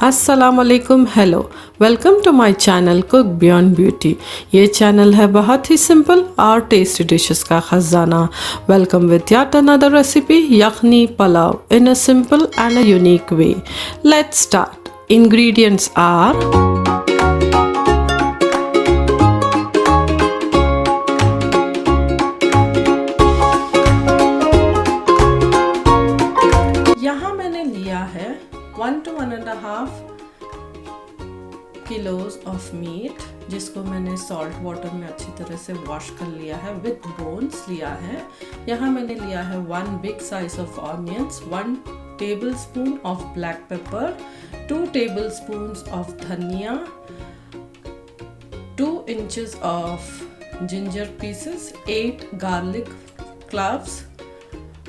अस्सलाम वालेकुम, hello, welcome to my channel cook beyond beauty. ये चैनल है बहुत ही सिंपल और टेस्टी डिशेस का खजाना। Welcome with yet another recipe, yakhni pulao in a simple and a unique way. Let's start. Ingredients are यहाँ मैंने लिया है 1 to 1.5 किलोज ऑफ मीट, जिसको मैंने सॉल्ट वाटर में अच्छी तरह से वॉश कर लिया है, विद बोन्स लिया है। यहाँ मैंने लिया है 1 big size of onions, 1 tablespoon of black pepper, 2 tablespoons of धनिया, 2 inches of ginger pieces, 8 garlic cloves,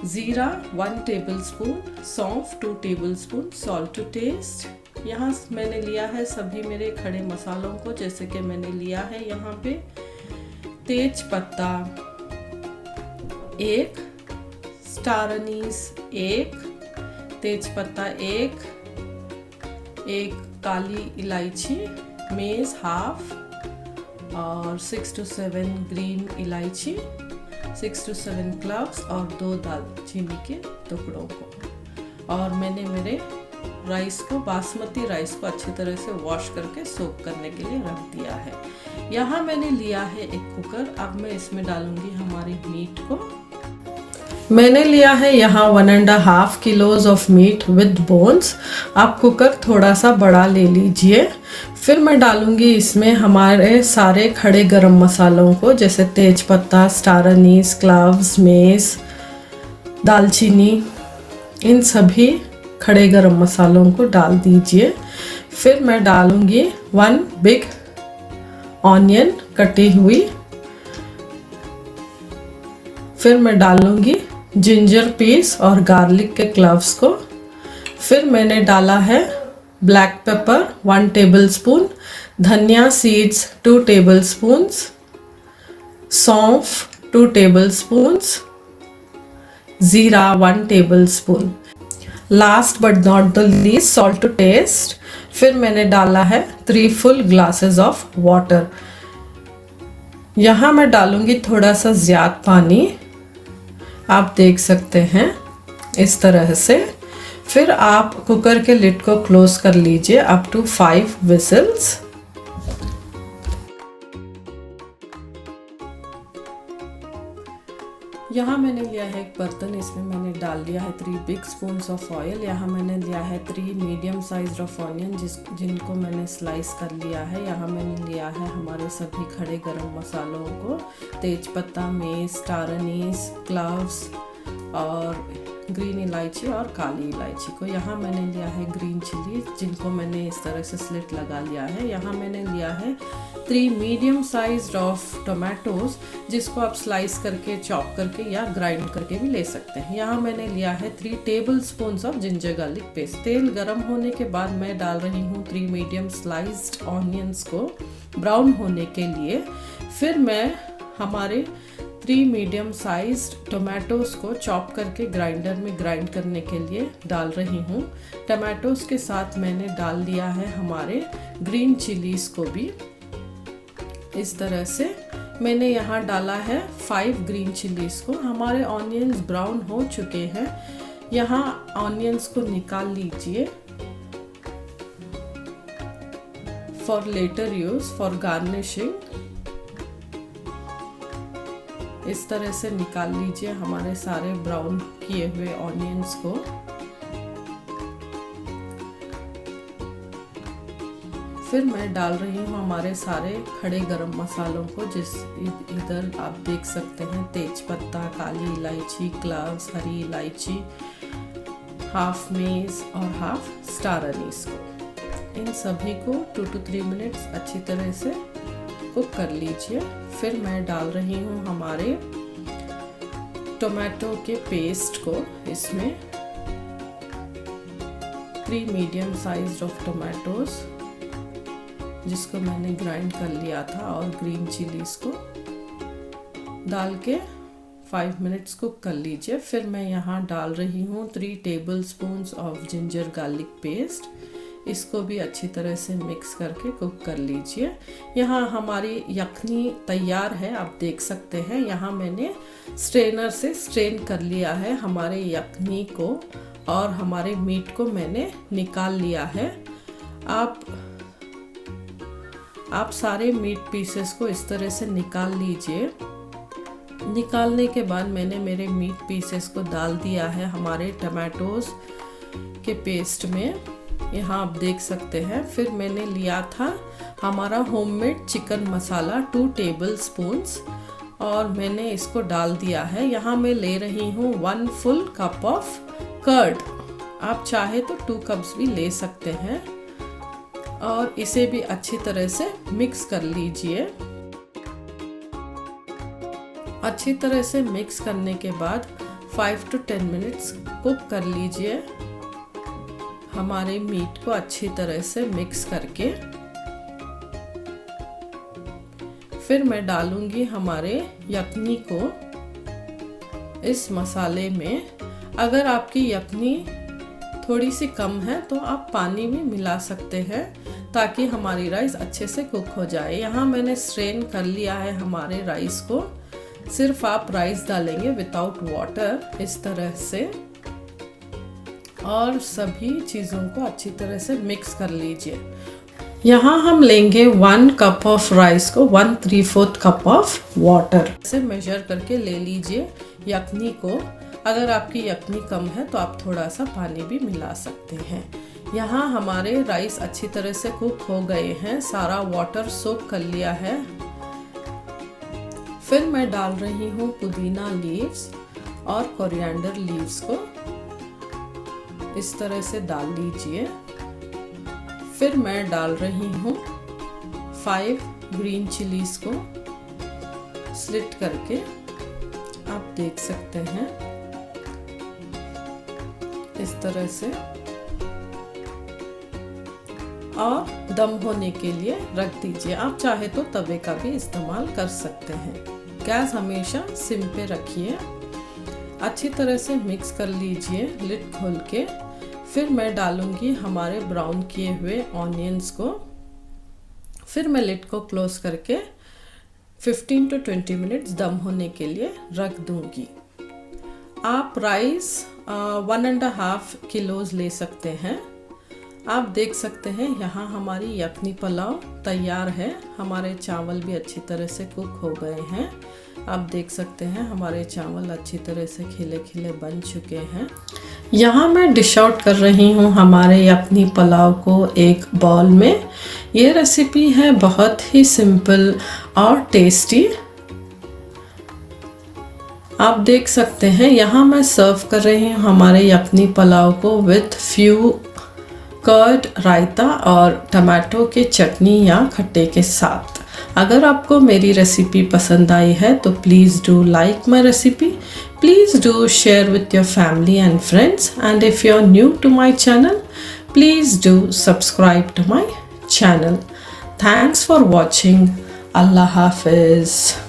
जीरा 1 टेबलस्पून, सौंफ 2 टेबलस्पून, सॉल्ट टू टेस्ट। यहाँ मैंने लिया है सभी मेरे खड़े मसालों को, जैसे कि मैंने लिया है यहाँ पे तेज पत्ता 1, स्टार अनीस 1, तेज पत्ता 1 काली इलायची, मेज हाफ, और 6 to 7 ग्रीन इलायची, 6 to 7 क्लव्स और 2 दालचीनी के टुकड़ों को। और मैंने मेरे राइस को, बासमती राइस को अच्छी तरह से वॉश करके सोक करने के लिए रख दिया है। यहाँ मैंने लिया है एक कुकर। अब मैं इसमें डालूंगी हमारी मीट को। मैंने लिया है यहाँ 1.5 kilos of meat with bones. आप कुकर थोड़ा सा बड़ा ले लीजिए। फिर मैं डालूंगी इसमें हमारे सारे खड़े गरम मसालों को, जैसे तेज पत्ता, स्टार अनीस, क्लव्स, मेस, दालचीनी, इन सभी खड़े गरम मसालों को डाल दीजिए। फिर मैं डालूंगी 1 बिग ऑनियन कटी हुई। फिर मैं डालूंगी जिंजर पीस और गार्लिक के क्लव्स को। फिर मैंने डाला है ब्लैक पेपर 1 टेबलस्पून, धनिया सीड्स 2 टेबलस्पून्स, सौंफ 2 टेबलस्पून्स, जीरा 1 tablespoon. Last but not the least, salt to taste. फिर मैंने डाला है 3 फुल ग्लासेस ऑफ वाटर। यहाँ मैं डालूंगी थोड़ा सा ज्यादा पानी, आप देख सकते हैं इस तरह से। फिर आप कुकर के लिड को क्लोज कर लीजिए अप टू 5 विजल्स। यहाँ मैंने लिया है एक बर्तन, इसमें मैंने डाल दिया है 3 बिग स्पून्स ऑफ ऑयल। यहाँ मैंने लिया है 3 मीडियम साइज ऑफ ऑनियन, जिनको मैंने स्लाइस कर लिया है। यहाँ मैंने लिया है हमारे सभी खड़े गरम मसालों को, तेज पत्ता, मेस, स्टार अनीस, क्लव्स और ग्रीन इलायची और काली इलायची को। यहाँ मैंने लिया है ग्रीन चिली, जिनको मैंने इस तरह से स्लिट लगा लिया है। यहाँ मैंने लिया है 3 मीडियम साइज ऑफ टोमेटोज, जिसको आप स्लाइस करके, चॉप करके या ग्राइंड करके भी ले सकते हैं। यहाँ मैंने लिया है 3 table spoon of ginger garlic paste. तेल गर्म होने के बाद मैं डाल रही हूँ 3 मीडियम स्लाइस्ड ऑनियंस को ब्राउन होने के लिए। फिर मैं हमारे 3 मीडियम साइज्ड टोमेटोज को चॉप करके ग्राइंडर में ग्राइंड करने के लिए डाल रही हूँ। टोमेटोज के साथ मैंने डाल दिया है हमारे ग्रीन चिलीज को भी। इस तरह से मैंने यहाँ डाला है 5 ग्रीन चिलीज को। हमारे ऑनियंस ब्राउन हो चुके हैं। यहाँ ऑनियंस को निकाल लीजिए for later use, for garnishing. इस तरह से निकाल लीजिए हमारे सारे ब्राउन किए हुए ऑनियंस को। फिर मैं डाल रही हूँ हमारे सारे खड़े गरम मसालों को, जिस इधर आप देख सकते हैं तेज पत्ता, काली इलायची, क्लव्स, हरी इलायची, हाफ मेस और हाफ स्टार अनीस को। इन सभी को 2 to 3 मिनट्स अच्छी तरह से कुक कर लीजिए। फिर मैं डाल रही हूँ हमारे टोमेटो के पेस्ट को। इसमें 3 मीडियम साइज ऑफ टोमेटोज, जिसको मैंने ग्राइंड कर लिया था, और ग्रीन चिलीज को डाल के 5 मिनट्स कुक कर लीजिए। फिर मैं यहाँ डाल रही हूँ 3 table spoons of ginger garlic paste. इसको भी अच्छी तरह से मिक्स करके कुक कर लीजिए। यहाँ हमारी यखनी तैयार है, आप देख सकते हैं। यहाँ मैंने स्ट्रेनर से स्ट्रेन कर लिया है हमारे यखनी को, और हमारे मीट को मैंने निकाल लिया है। आप सारे मीट पीसेस को इस तरह से निकाल लीजिए। निकालने के बाद मैंने मेरे मीट पीसेस को डाल दिया है हमारे टमाटोज के पेस्ट में, यहाँ आप देख सकते हैं। फिर मैंने लिया था हमारा होममेड चिकन मसाला 2 टेबल स्पून्स, और मैंने इसको डाल दिया है। यहाँ मैं ले रही हूँ 1 फुल कप ऑफ कर्ड, आप चाहे तो 2 कप्स भी ले सकते हैं। और इसे भी अच्छी तरह से मिक्स कर लीजिए। अच्छी तरह से मिक्स करने के बाद 5 to 10 मिनट्स कुक कर लीजिए हमारे मीट को अच्छी तरह से मिक्स करके। फिर मैं डालूंगी हमारे यखनी को इस मसाले में। अगर आपकी यखनी थोड़ी सी कम है तो आप पानी भी मिला सकते हैं, ताकि हमारी राइस अच्छे से कुक हो जाए। यहाँ मैंने स्ट्रेन कर लिया है हमारे राइस को। सिर्फ आप राइस डालेंगे विदाउट वाटर इस तरह से, और सभी चीज़ों को अच्छी तरह से मिक्स कर लीजिए। यहाँ हम लेंगे 1 कप ऑफ राइस को 1/3 कप ऑफ वाटर से मेजर करके ले लीजिए यखनी को। अगर आपकी यखनी कम है तो आप थोड़ा सा पानी भी मिला सकते हैं। यहाँ हमारे राइस अच्छी तरह से कुक हो गए हैं, सारा वाटर सोक कर लिया है। फिर मैं डाल रही हूँ पुदीना लीव्स और कोरिएंडर लीव्स को इस तरह से डाल लीजिए। फिर मैं डाल रही हूँ 5 ग्रीन चिलीज को स्लिट करके, आप देख सकते हैं इस तरह से, और दम होने के लिए रख दीजिए। आप चाहे तो तवे का भी इस्तेमाल कर सकते हैं। गैस हमेशा सिम पे रखिए। अच्छी तरह से मिक्स कर लीजिए लिड खोल के। फिर मैं डालूंगी हमारे ब्राउन किए हुए ऑनियंस को। फिर मैं लिड को क्लोज करके 15 to 20 मिनट्स दम होने के लिए रख दूंगी। आप राइस 1.5 किलोज ले सकते हैं। आप देख सकते हैं यहाँ हमारी यखनी पुलाव तैयार है। हमारे चावल भी अच्छी तरह से कुक हो गए हैं। आप देख सकते हैं हमारे चावल अच्छी तरह से खिले खिले बन चुके हैं। यहाँ मैं डिश आउट कर रही हूँ हमारे यखनी पुलाव को एक बाउल में। ये रेसिपी है बहुत ही सिंपल और टेस्टी। आप देख सकते हैं यहाँ मैं सर्व कर रही हूँ हमारे यखनी पुलाव को विथ फ्यू कर्ड, रायता और टमाटो के चटनी या खट्टे के साथ। अगर आपको मेरी रेसिपी पसंद आई है तो please do like my recipe, please do share with your family and friends, and if you are new to my channel please do subscribe to my channel. Thanks for watching. अल्लाह हाफिज़।